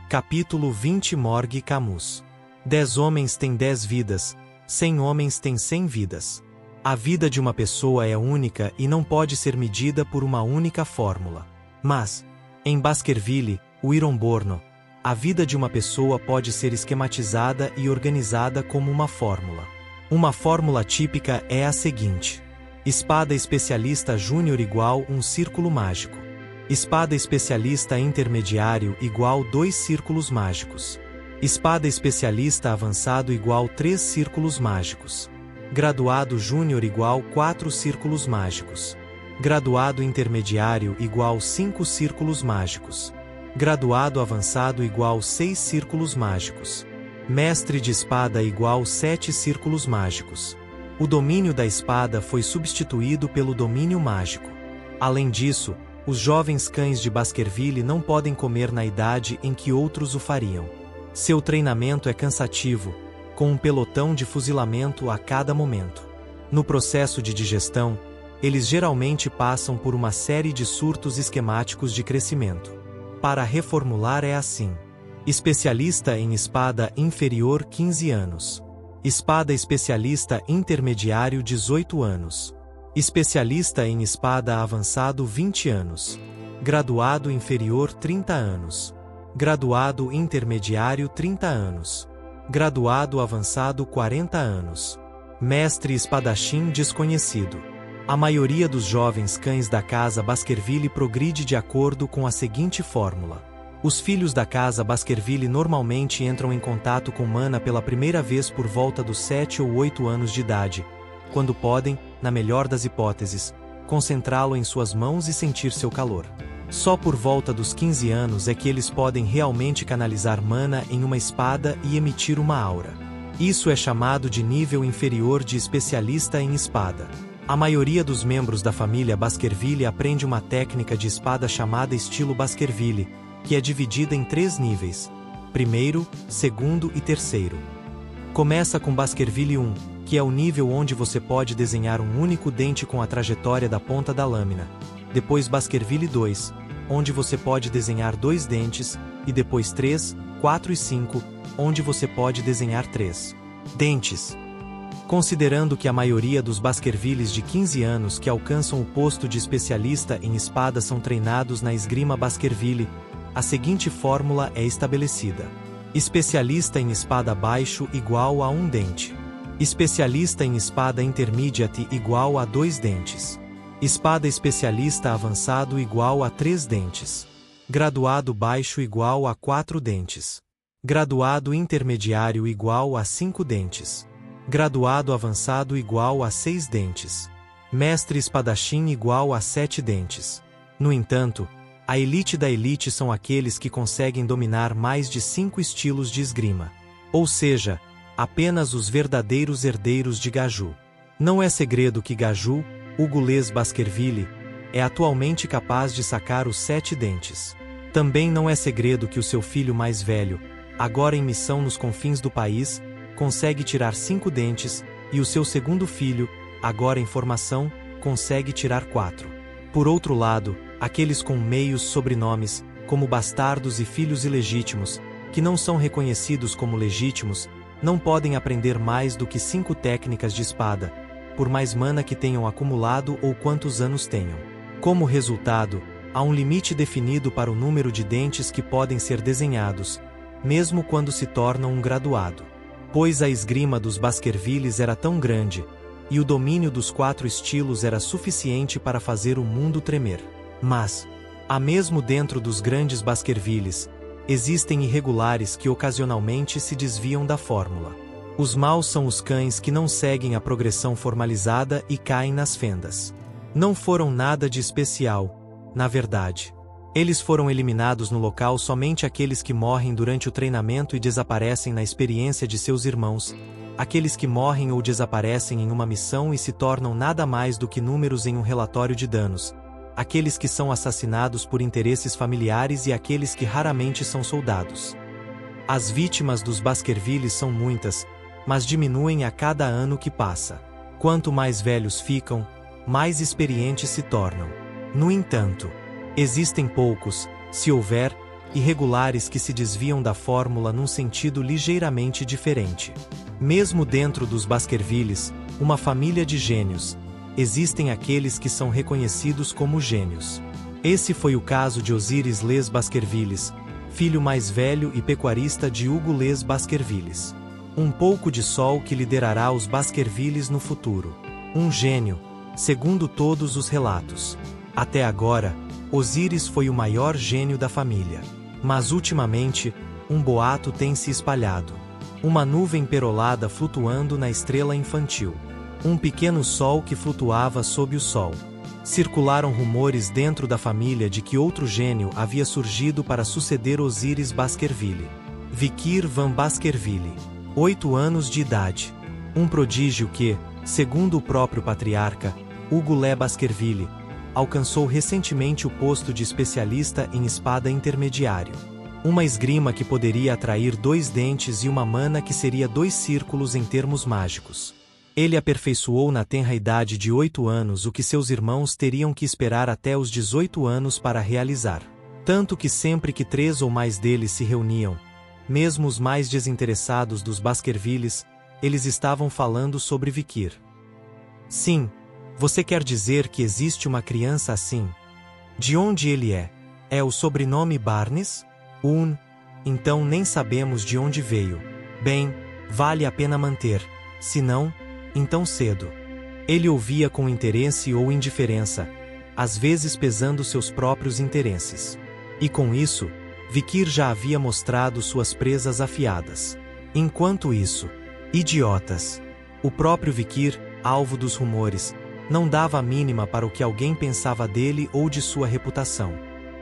Capítulo 20 Morgue Camus. 10 homens têm 10 vidas, 100 homens têm 100 vidas. A vida de uma pessoa é única e não pode ser medida por uma única fórmula. Mas, em Baskerville, Wiromborno, a vida de uma pessoa pode ser esquematizada e organizada como uma fórmula. Uma fórmula típica é a seguinte: espada especialista júnior igual 1 círculo mágico. Espada especialista intermediário igual 2 círculos mágicos. Espada especialista avançado igual 3 círculos mágicos. Graduado júnior igual 4 círculos mágicos. Graduado intermediário igual 5 círculos mágicos. Graduado avançado igual 6 círculos mágicos. Mestre de espada igual 7 círculos mágicos. O domínio da espada foi substituído pelo domínio mágico. Além disso, os jovens cães de Baskerville não podem comer na idade em que outros o fariam. Seu treinamento é cansativo, com um pelotão de fuzilamento a cada momento. No processo de digestão, eles geralmente passam por uma série de surtos esquemáticos de crescimento. Para reformular é assim: especialista em espada inferior 15 anos. Espada especialista intermediário 18 anos. Especialista em espada avançado 20 anos. Graduado inferior 30 anos. Graduado intermediário 30 anos. Graduado avançado 40 anos. Mestre espadachim desconhecido. A maioria dos jovens cães da casa Baskerville progride de acordo com a seguinte fórmula. Os filhos da casa Baskerville normalmente entram em contato com mana pela primeira vez por volta dos 7 ou 8 anos de idade, quando podem, na melhor das hipóteses, concentrá-lo em suas mãos e sentir seu calor. Só por volta dos 15 anos é que eles podem realmente canalizar mana em uma espada e emitir uma aura. Isso é chamado de nível inferior de especialista em espada. A maioria dos membros da família Baskerville aprende uma técnica de espada chamada estilo Baskerville, que é dividida em 3 níveis: primeiro, segundo e terceiro. Começa com Baskerville 1, que é o nível onde você pode desenhar um único dente com a trajetória da ponta da lâmina. Depois Baskerville 2, onde você pode desenhar 2 dentes, e depois 3, 4 e 5, onde você pode desenhar 3 dentes. Considerando que a maioria dos Baskervilles de 15 anos que alcançam o posto de especialista em espada são treinados na esgrima Baskerville, a seguinte fórmula é estabelecida: especialista em espada baixo igual a 1 dente. Especialista em espada intermediate igual a 2 dentes. Espada especialista avançado igual a 3 dentes. Graduado baixo igual a 4 dentes. Graduado intermediário igual a 5 dentes. Graduado avançado igual a 6 dentes. Mestre espadachim igual a 7 dentes. No entanto, a elite da elite são aqueles que conseguem dominar mais de 5 estilos de esgrima. Ou seja, apenas os verdadeiros herdeiros de Gaju. Não é segredo que Gaju, o gulês Baskerville, é atualmente capaz de sacar os 7 dentes. Também não é segredo que o seu filho mais velho, agora em missão nos confins do país, consegue tirar 5 dentes, e o seu segundo filho, agora em formação, consegue tirar 4. Por outro lado, aqueles com meios sobrenomes, como bastardos e filhos ilegítimos, que não são reconhecidos como legítimos, não podem aprender mais do que 5 técnicas de espada, por mais mana que tenham acumulado ou quantos anos tenham. Como resultado, há um limite definido para o número de dentes que podem ser desenhados, mesmo quando se tornam um graduado. Pois a esgrima dos Baskervilles era tão grande, e o domínio dos 4 estilos era suficiente para fazer o mundo tremer. Mas, há mesmo dentro dos grandes Baskervilles, existem irregulares que ocasionalmente se desviam da fórmula. Os maus são os cães que não seguem a progressão formalizada e caem nas fendas. Não foram nada de especial, na verdade. Eles foram eliminados no local somente aqueles que morrem durante o treinamento e desaparecem na experiência de seus irmãos, aqueles que morrem ou desaparecem em uma missão e se tornam nada mais do que números em um relatório de danos, aqueles que são assassinados por interesses familiares e aqueles que raramente são soldados. As vítimas dos Baskervilles são muitas, mas diminuem a cada ano que passa. Quanto mais velhos ficam, mais experientes se tornam. No entanto, existem poucos, se houver, irregulares que se desviam da fórmula num sentido ligeiramente diferente. Mesmo dentro dos Baskervilles, uma família de gênios, existem aqueles que são reconhecidos como gênios. Esse foi o caso de Osiris Les Baskervilles, filho mais velho e pecuarista de Hugo Les Baskervilles. Um pouco de sol que liderará os Baskervilles no futuro. Um gênio, segundo todos os relatos. Até agora, Osiris foi o maior gênio da família. Mas ultimamente, um boato tem se espalhado. Uma nuvem perolada flutuando na estrela infantil. Um pequeno sol que flutuava sob o sol. Circularam rumores dentro da família de que outro gênio havia surgido para suceder Osiris Baskerville. Vikir van Baskerville. 8 anos de idade. Um prodígio que, segundo o próprio patriarca, Hugo Le Baskerville, alcançou recentemente o posto de especialista em espada intermediário. Uma esgrima que poderia atrair 2 dentes e uma mana que seria 2 círculos em termos mágicos. Ele aperfeiçoou na tenra idade de 8 anos o que seus irmãos teriam que esperar até os 18 anos para realizar. Tanto que sempre que 3 ou mais deles se reuniam, mesmo os mais desinteressados dos Baskervilles, eles estavam falando sobre Vikir. Sim, você quer dizer que existe uma criança assim? De onde ele é? É o sobrenome Barnes? Então nem sabemos de onde veio. Bem, vale a pena manter, se não, então cedo. Ele ouvia com interesse ou indiferença, às vezes pesando seus próprios interesses. E com isso, Vikir já havia mostrado suas presas afiadas. Enquanto isso, idiotas. O próprio Vikir, alvo dos rumores, não dava a mínima para o que alguém pensava dele ou de sua reputação.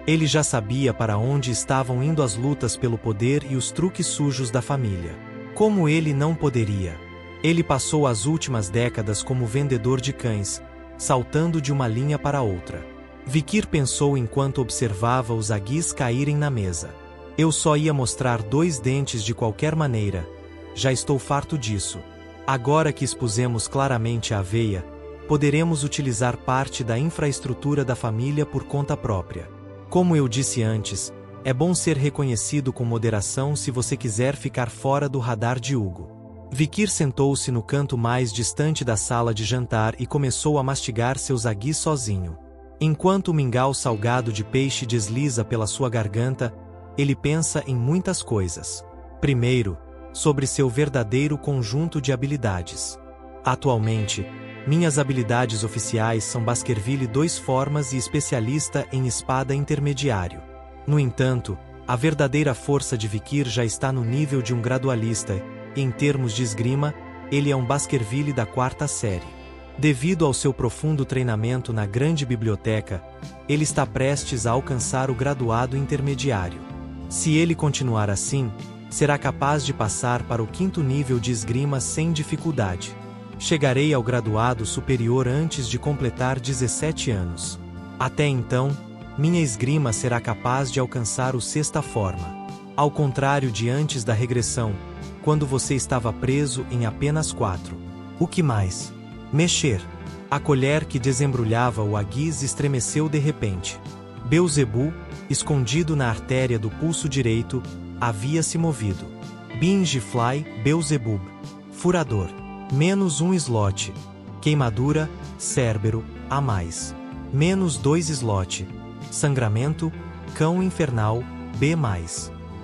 Ele já sabia para onde estavam indo as lutas pelo poder e os truques sujos da família. Como ele não poderia? Ele passou as últimas décadas como vendedor de cães, saltando de uma linha para outra. Vikir pensou enquanto observava os aguis caírem na mesa. Eu só ia mostrar 2 dentes de qualquer maneira. Já estou farto disso. Agora que expusemos claramente a aveia, poderemos utilizar parte da infraestrutura da família por conta própria. Como eu disse antes, é bom ser reconhecido com moderação se você quiser ficar fora do radar de Hugo. Vikir sentou-se no canto mais distante da sala de jantar e começou a mastigar seus aguis sozinho. Enquanto o mingau salgado de peixe desliza pela sua garganta, ele pensa em muitas coisas. Primeiro, sobre seu verdadeiro conjunto de habilidades. Atualmente, minhas habilidades oficiais são Baskerville 2 formas e especialista em espada intermediário. No entanto, a verdadeira força de Vikir já está no nível de um gradualista, e em termos de esgrima, ele é um Baskerville da 4ª série. Devido ao seu profundo treinamento na grande biblioteca, ele está prestes a alcançar o graduado intermediário. Se ele continuar assim, será capaz de passar para o 5º nível de esgrima sem dificuldade. Chegarei ao graduado superior antes de completar 17 anos. Até então, minha esgrima será capaz de alcançar o 6ª forma. Ao contrário de antes da regressão, quando você estava preso em apenas 4. O que mais? Mexer. A colher que desembrulhava o aguis estremeceu de repente. Beelzebu, escondido na artéria do pulso direito, havia se movido. Binge Fly, Beelzebub. Furador. -1 slot. Queimadura, Cérbero, a mais. -2 slot. Sangramento, Cão Infernal, B+.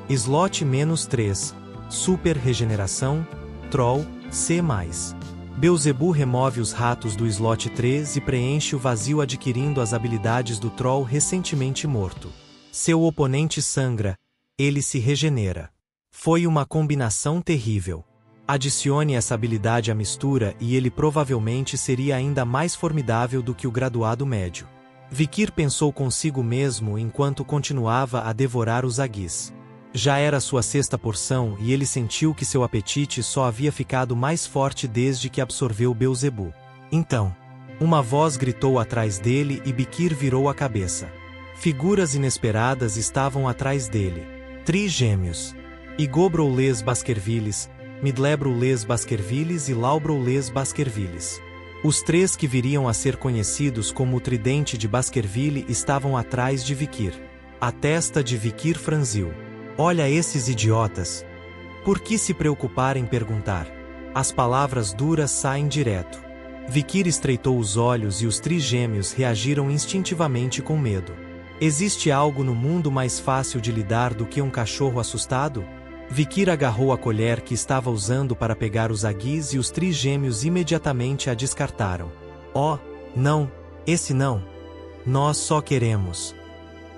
Slot -3. Super Regeneração, Troll, C+. Beelzebu remove os ratos do slot 3 e preenche o vazio adquirindo as habilidades do Troll recentemente morto. Seu oponente sangra, ele se regenera. Foi uma combinação terrível. Adicione essa habilidade à mistura e ele provavelmente seria ainda mais formidável do que o graduado médio. Vikir pensou consigo mesmo enquanto continuava a devorar os aguis. Já era sua 6ª porção e ele sentiu que seu apetite só havia ficado mais forte desde que absorveu Beelzebu. Então, uma voz gritou atrás dele e Vikir virou a cabeça. Figuras inesperadas estavam atrás dele. Trigêmeos. Igobro Les Baskervilles, Midlebro Les Baskervilles e Laubro Les Baskervilles. Os 3 que viriam a ser conhecidos como o Tridente de Baskerville estavam atrás de Vikir. A testa de Vikir franziu. Olha esses idiotas. Por que se preocupar em perguntar? As palavras duras saem direto. Vikir estreitou os olhos e os trigêmeos reagiram instintivamente com medo. Existe algo no mundo mais fácil de lidar do que um cachorro assustado? Vikir agarrou a colher que estava usando para pegar os aguis e os trigêmeos imediatamente a descartaram. Oh, não, esse não. Nós só queremos.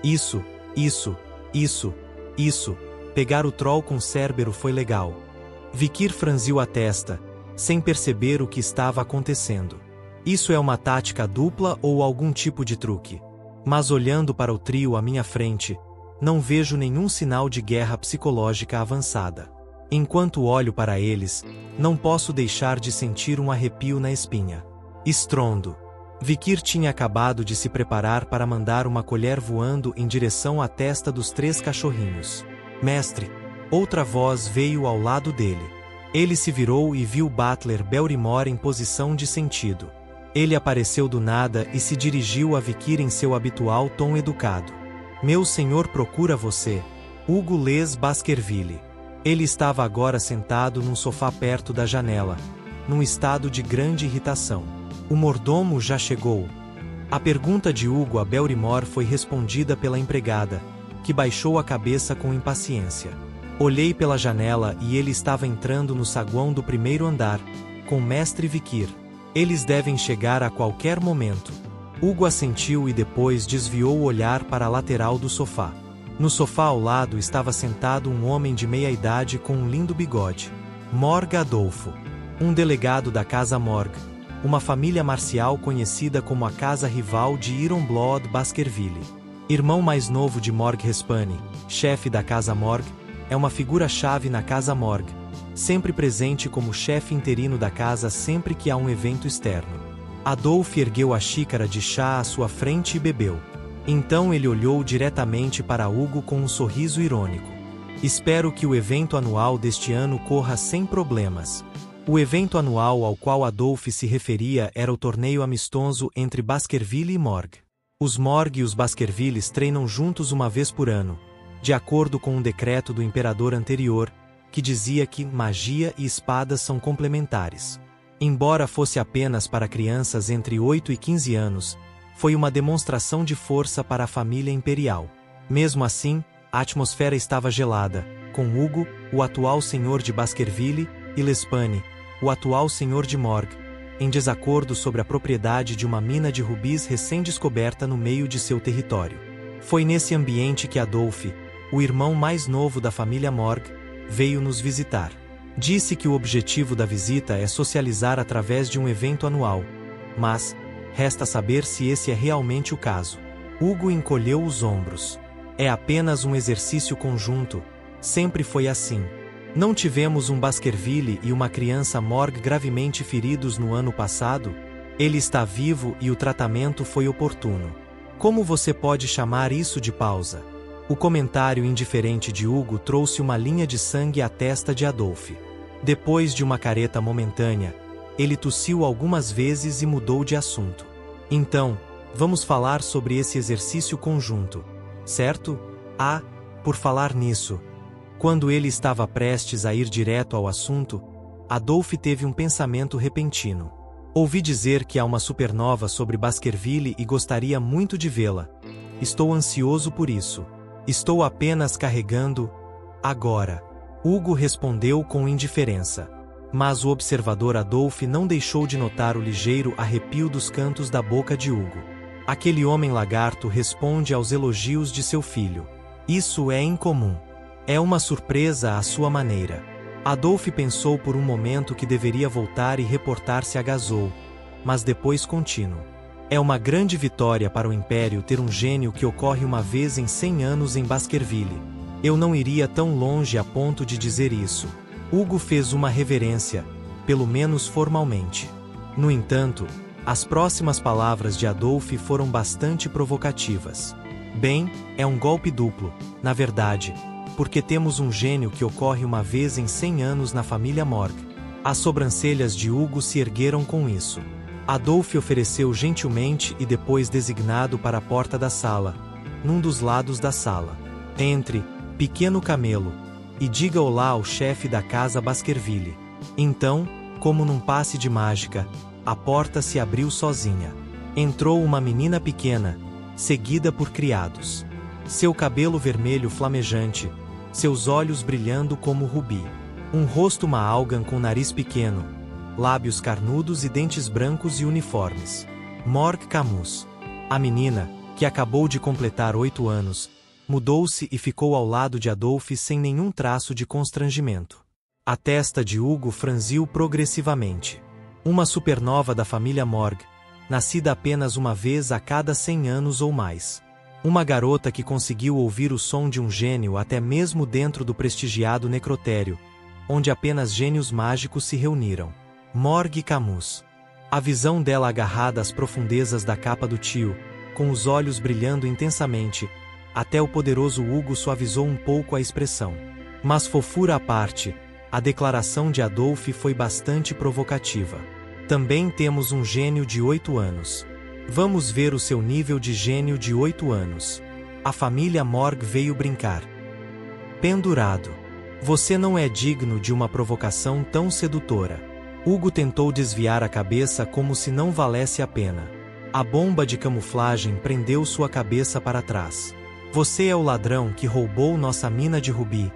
Isso. Pegar o troll com Cérbero foi legal. Vikir franziu a testa, sem perceber o que estava acontecendo. Isso é uma tática dupla ou algum tipo de truque? Mas olhando para o trio à minha frente, não vejo nenhum sinal de guerra psicológica avançada. Enquanto olho para eles, não posso deixar de sentir um arrepio na espinha. Estrondo. Vikir tinha acabado de se preparar para mandar uma colher voando em direção à testa dos 3 cachorrinhos. Mestre! Outra voz veio ao lado dele. Ele se virou e viu Butler Belrimore em posição de sentido. Ele apareceu do nada e se dirigiu a Vikir em seu habitual tom educado. Meu senhor procura você. Hugo Les Baskerville. Ele estava agora sentado num sofá perto da janela, num estado de grande irritação. O mordomo já chegou. A pergunta de Hugo a Belrimore foi respondida pela empregada, que baixou a cabeça com impaciência. Olhei pela janela e ele estava entrando no saguão do 1º andar, com Mestre Vikir. Eles devem chegar a qualquer momento. Hugo assentiu e depois desviou o olhar para a lateral do sofá. No sofá ao lado estava sentado um homem de meia-idade com um lindo bigode. Morg Adolfo. Um delegado da Casa Morg. Uma família marcial conhecida como a casa rival de Ironblood Baskerville. Irmão mais novo de Morg Respane, chefe da Casa Morg, é uma figura-chave na Casa Morg, sempre presente como chefe interino da casa sempre que há um evento externo. Adolf ergueu a xícara de chá à sua frente e bebeu. Então ele olhou diretamente para Hugo com um sorriso irônico. Espero que o evento anual deste ano corra sem problemas. O evento anual ao qual Adolf se referia era o torneio amistoso entre Baskerville e Morg. Os Morg e os Baskervilles treinam juntos uma vez por ano, de acordo com um decreto do imperador anterior, que dizia que magia e espadas são complementares. Embora fosse apenas para crianças entre 8 e 15 anos, foi uma demonstração de força para a família imperial. Mesmo assim, a atmosfera estava gelada, com Hugo, o atual senhor de Baskerville, e Lespane, o atual senhor de Morg, em desacordo sobre a propriedade de uma mina de rubis recém-descoberta no meio de seu território. Foi nesse ambiente que Adolf, o irmão mais novo da família Morg, veio nos visitar. Disse que o objetivo da visita é socializar através de um evento anual, mas resta saber se esse é realmente o caso. Hugo encolheu os ombros. É apenas um exercício conjunto, sempre foi assim. Não tivemos um Baskerville e uma criança Morg gravemente feridos no ano passado? Ele está vivo e o tratamento foi oportuno. Como você pode chamar isso de pausa? O comentário indiferente de Hugo trouxe uma linha de sangue à testa de Adolf. Depois de uma careta momentânea, ele tossiu algumas vezes e mudou de assunto. Então, vamos falar sobre esse exercício conjunto, certo? Ah, por falar nisso. Quando ele estava prestes a ir direto ao assunto, Adolf teve um pensamento repentino. Ouvi dizer que há uma supernova sobre Baskerville e gostaria muito de vê-la. Estou ansioso por isso. Estou apenas carregando... agora. Hugo respondeu com indiferença. Mas o observador Adolf não deixou de notar o ligeiro arrepio dos cantos da boca de Hugo. Aquele homem lagarto responde aos elogios de seu filho. Isso é incomum. É uma surpresa à sua maneira. Adolf pensou por um momento que deveria voltar e reportar-se a Gazou, mas depois continuou. É uma grande vitória para o Império ter um gênio que ocorre uma vez em 100 anos em Baskerville. Eu não iria tão longe a ponto de dizer isso. Hugo fez uma reverência, pelo menos formalmente. No entanto, as próximas palavras de Adolf foram bastante provocativas. Bem, é um golpe duplo, na verdade, porque temos um gênio que ocorre uma vez em 100 anos na família Morg. As sobrancelhas de Hugo se ergueram com isso. Adolf ofereceu gentilmente e depois designado para a porta da sala. num dos lados da sala. Entre, pequeno camelo, e diga olá ao chefe da casa Baskerville. Então, como num passe de mágica, a porta se abriu sozinha. Entrou uma menina pequena, seguida por criados. Seu cabelo vermelho flamejante, seus olhos brilhando como rubi. Um rosto maalgan com nariz pequeno, lábios carnudos e dentes brancos e uniformes. Morgue Camus. A menina, que acabou de completar 8 anos, mudou-se e ficou ao lado de Adolphe sem nenhum traço de constrangimento. A testa de Hugo franziu progressivamente. Uma supernova da família Morgue, nascida apenas uma vez a cada 100 anos ou mais. Uma garota que conseguiu ouvir o som de um gênio até mesmo dentro do prestigiado necrotério, onde apenas gênios mágicos se reuniram. Morgue Camus. A visão dela agarrada às profundezas da capa do tio, com os olhos brilhando intensamente, até o poderoso Hugo suavizou um pouco a expressão. Mas fofura à parte, a declaração de Adolphe foi bastante provocativa. Também temos um gênio de 8 anos. Vamos ver o seu nível de gênio de 8 anos. A família Morgue veio brincar. Pendurado. Você não é digno de uma provocação tão sedutora. Hugo tentou desviar a cabeça como se não valesse a pena. A bomba de camuflagem prendeu sua cabeça para trás. Você é o ladrão que roubou nossa mina de rubi.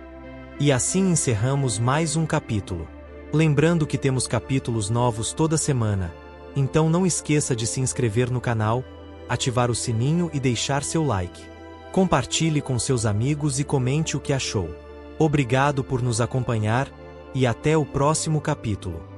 E assim encerramos mais um capítulo. Lembrando que temos capítulos novos toda semana, então não esqueça de se inscrever no canal, ativar o sininho e deixar seu like. Compartilhe com seus amigos e comente o que achou. Obrigado por nos acompanhar, e até o próximo capítulo.